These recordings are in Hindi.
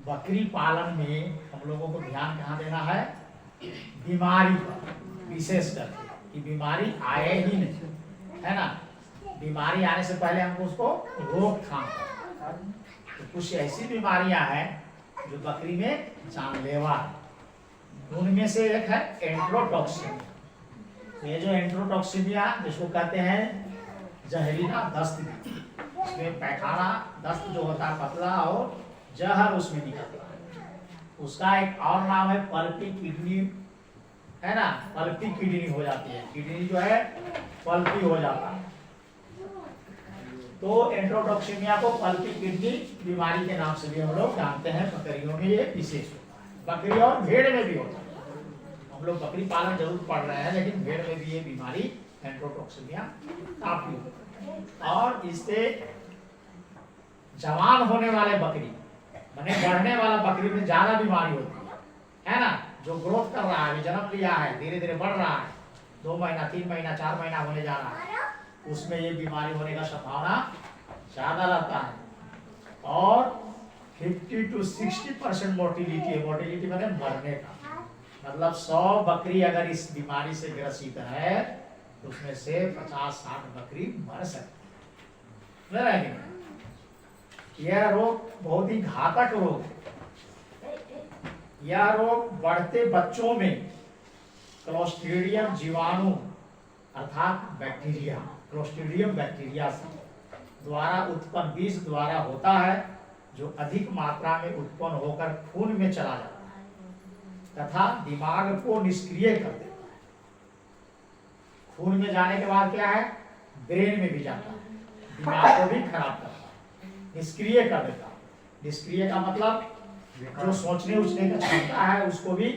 बकरी पालन में हम लोगों को ध्यान कहाँ देना है? बीमारी पर विशेष करके, कि बीमारी आए ही नहीं, है ना। बीमारी आने से पहले हमको उसको रोकथाम करना है। तो कुछ ऐसी बीमारियां हैं जो बकरी में जानलेवा है। उनमें से एक है एंट्रोटॉक्सिमिया। ये जो एंट्रोटॉक्सिमिया जिसको कहते हैं जहरीला दस्त, इसमें पैखाना दस्त जो होता है पतला और जहर उसमें निकलता है। उसका एक और नाम है पल्पी किडनी, है ना। पल्पी किडनी हो जाती है, किडनी जो है पल्पी हो जाता है। तो एंट्रोटॉक्सिमिया को पल्पी किडनी बीमारी के नाम से भी हम लोग जानते हैं। बकरियों में ये विशेष होता है, बकरी और भेड़ में भी होता है। हम लोग बकरी पालन जरूर पढ़ रहे हैं, लेकिन भेड़ में भी ये बीमारी एंट्रोटॉक्सिमिया काफी होती है। और इससे जवान होने वाले बकरी, माने बढ़ने वाला बकरी में ज्यादा बीमारी होती है ना। जो ग्रोथ कर रहा है, जन्म लिया है, धीरे धीरे बढ़ रहा है, 2 महीना 3 महीना 4 महीना होने जा रहा है, उसमें ये बीमारी होने का संभावना ज्यादा रहता है। और 50 to 60% मोर्टिलिटी है। मोर्टिलिटी माने मरने का, मतलब 100 बकरी अगर इस बीमारी से ग्रसित है तो उसमें से 50-60 बकरी मर सकती है। यह रोग बहुत ही घातक रोग है। यह रोग बढ़ते बच्चों में क्लोस्ट्रीडियम जीवाणु अर्थात बैक्टीरिया, क्लोस्ट्रीडियम बैक्टीरिया द्वारा उत्पन्न बीज द्वारा होता है, जो अधिक मात्रा में उत्पन्न होकर खून में चला जाता है तथा दिमाग को निष्क्रिय कर देता है। खून में जाने के बाद क्या है, ब्रेन में भी जाता है, दिमाग को भी खराब करता है, निष्क्रिय कर देता है। निष्क्रिय का मतलब जो सोचने उछने का क्षमता है उसको भी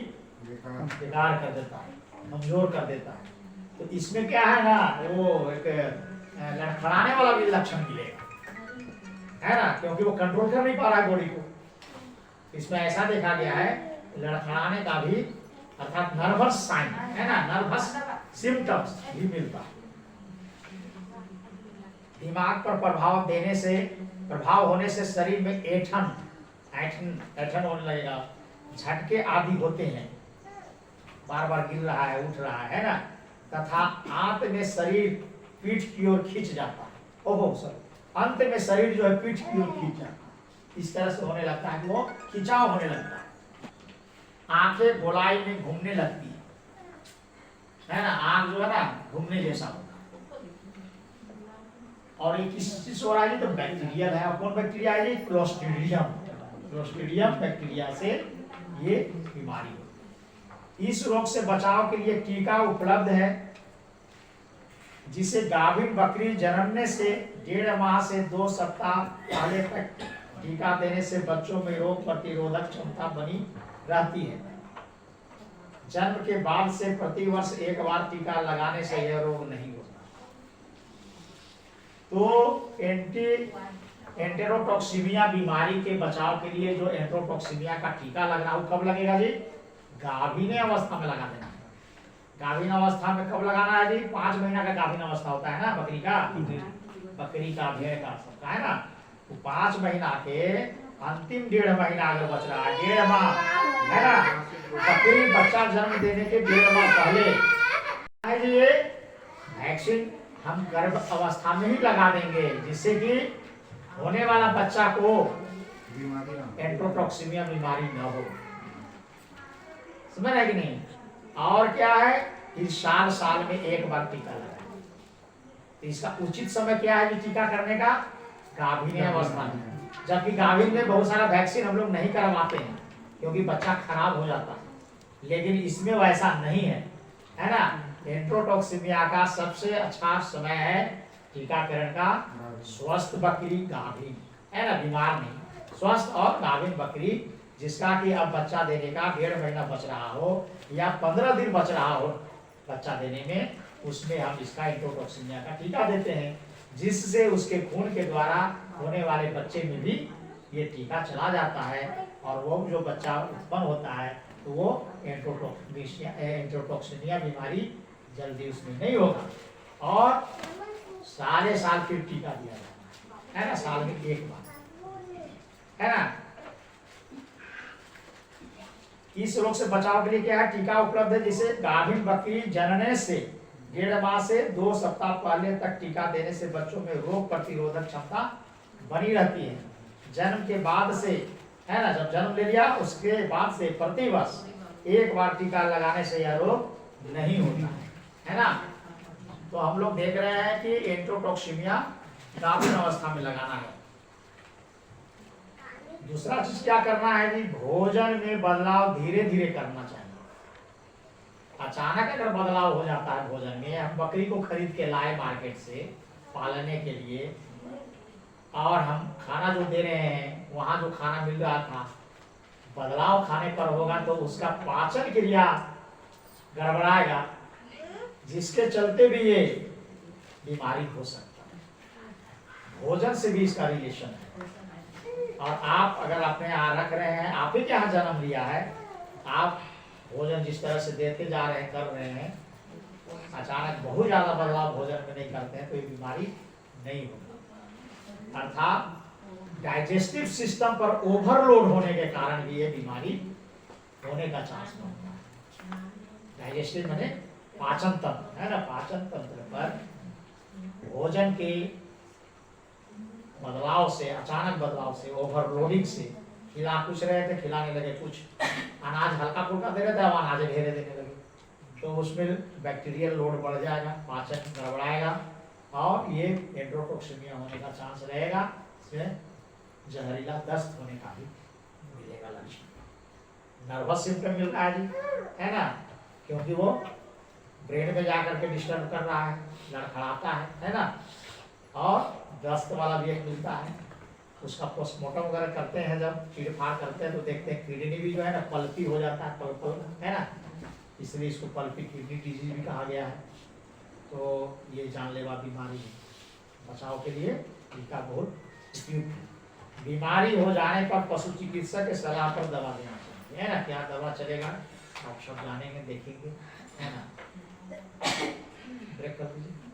बेकार कर देता है, कमजोर कर देता है। तो इसमें क्या है ना, वो एक लड़खड़ाने वाला भी लक्षण मिलेगा, है ना, क्योंकि वो कंट्रोल कर नहीं पा रहा है बॉडी को। इसमें ऐसा देखा गया है लड़खड़ाने का भी, अर्थात नर्वस साइन, है ना, नर्वस सिम्टम्स भी मिलता है। दिमाग पर प्रभाव होने से शरीर में ऐंठन होने लगेगा, झटके आदि होते हैं, बार बार गिर रहा है, उठ रहा है ना, तथा अंत में शरीर पीठ की ओर खींच जाता है। ओहो सर, अंत में शरीर जो है पीठ की ओर खींच जाता है। इस तरह से होने लगता है कि वो खिंचाव होने लगता है। आंखें गोलाई में घूमने लगती है ना, आंख जो है ना घूमने जैसा होता है। और ये किस चीज से हो रहा है, तो बैक्टीरियल है। और कौन बैक्टीरिया है, ये क्लोस्ट्रीडियम बैक्टीरिया से ये बीमारी होती है। इस रोग से बचाव के लिए टीका उपलब्ध है, जिसे गाभिन बकरी जन्मने से 1.5 माह से 2 सप्ताह पहले तक टीका देने से बच्चों में रोग प्रतिरोधक क्षमता बनी रहती है। जन्म के बाद से प्रतिवर्ष 1 बार टीका लगाने से यह रोग नहीं होता। तो एंटेरोटॉक्सिमिया बीमारी के बचाव के लिए जो एंटेरोटॉक्सिमिया का टीका लगना, वो कब लगेगा जी, गाभिन अवस्था में लगा देना। गाभिन अवस्था में कब लगाना है जी, 5 महीना का गाभिन अवस्था होता है ना बकरी का, भेड़ का सबका, है ना। तो 5 महीना के अंतिम 1.5 महीना अगर बच रहा है, 1.5 माह, है ना, बकरी बच्चा जन्म देने के 1.5 माह पहले ये वैक्सीन हम गर्भ अवस्था में ही लगा देंगे, जिससे कि होने वाला बच्चा को एंट्रोटॉक्सिमिया बीमारी न हो। समझ रहे कि नहीं। और क्या है, इस साल में 1 बार टीका लगाए। तो इसका उचित समय क्या है टीका करने का, गाभिन अवस्था में। जबकि गाभिन में बहुत सारा वैक्सीन हम लोग नहीं करवाते हैं, क्योंकि बच्चा खराब हो जाता है, लेकिन इसमें वैसा नहीं है ना। एंट्रोटॉक्सिमिया का सबसे अच्छा समय है टीकाकरण का, स्वस्थ बकरी गाभिन, है ना, बीमार नहीं, स्वस्थ और गाभिन बकरी जिसका कि अब बच्चा देने का 1.5 महीना बच रहा हो या 15 दिन बच रहा हो बच्चा देने में, उसमें हम इसका एंट्रोटॉक्सिमिया का टीका देते हैं, जिससे उसके खून के द्वारा होने वाले बच्चे में भी ये टीका चला जाता है, और वो जो बच्चा उत्पन्न होता है तो वो एंट्रोटॉक्सिमिया बीमारी जल्दी उसमें नहीं होगा। और सारे साल फिर टीका दिया जाता है ना, साल में 1 बार, है ना। इस रोग से बचाव के लिए क्या है, टीका उपलब्ध है, जिसे गाभिन बकरी जनने से 1.5 माह से 2 सप्ताह पहले तक टीका देने से बच्चों में रोग प्रतिरोधक क्षमता बनी रहती है। जन्म के बाद से, है ना, जब जन्म ले लिया उसके बाद से प्रतिवर्ष 1 बार टीका लगाने से यह रोग नहीं होता है ना। तो हम लोग देख रहे हैं कि एंटरोटॉक्सीमिया गाभिन अवस्था में लगाना है। दूसरा चीज क्या करना है जी, भोजन में बदलाव धीरे धीरे करना चाहिए। अचानक अगर बदलाव हो जाता है भोजन में, हम बकरी को खरीद के लाए मार्केट से पालने के लिए, और हम खाना जो दे रहे हैं वहां जो खाना मिल रहा था, बदलाव खाने पर होगा तो उसका पाचन क्रिया गड़बड़ाएगा, जिसके चलते भी ये बीमारी हो सकता है। भोजन से भी इसका रिलेशन है। और आप अगर अपने यहाँ रख रहे हैं, आप ही के यहाँ जन्म लिया है, आप भोजन जिस तरह से देते जा रहे हैं, कर रहे हैं, अचानक बहुत ज्यादा बदलाव भोजन में नहीं करते हैं तो ये बीमारी नहीं होगी। अर्थात डाइजेस्टिव सिस्टम पर ओवरलोड होने के कारण भी ये बीमारी होने का चांस बनता है। डाइजेस्टिव माने पाचन तंत्र, है ना, पाचन तंत्र पर भोजन के बदलाव से, अचानक बदलाव से, ओवरलोडिंग से, खिला कुछ रहे थे खिलाने लगे कुछ, अनाज हल्का फुल्का दे रहे थे अब अनाज ढेरे देने लगे, तो उसमें बैक्टीरियल लोड बढ़ जाएगा, पाचन गड़बड़ाएगा और ये एंटरोटॉक्सीमिया होने का चांस रहेगा। इसमें जहरीला दस्त होने का भी मिलेगा लक्षण। नर्वस सिम्टम मिल रहा है जी, है ना, क्योंकि वो ब्रेन में जाकर के डिस्टर्ब कर रहा है, लड़खड़ाता है ना। और दस्त वाला भी एक मिलता है, उसका पोस्टमार्टम वगैरह करते हैं, जब चीड़फाड़ करते हैं तो देखते हैं किडनी भी जो है ना पल्पी हो जाता है, पल्पल, है ना, इसलिए इसको पल्पी किडनी डिजीज भी कहा गया है। तो ये जानलेवा बीमारी है, बचाव के लिए टीका बहुत उपयुक्त है। बीमारी हो जाने पर पशु चिकित्सक के सलाह पर दवा देना चाहिए, है ना। क्या दवा चलेगा आप सब जानेंगे, देखेंगे, है ना। ब्रेक कर दीजिए।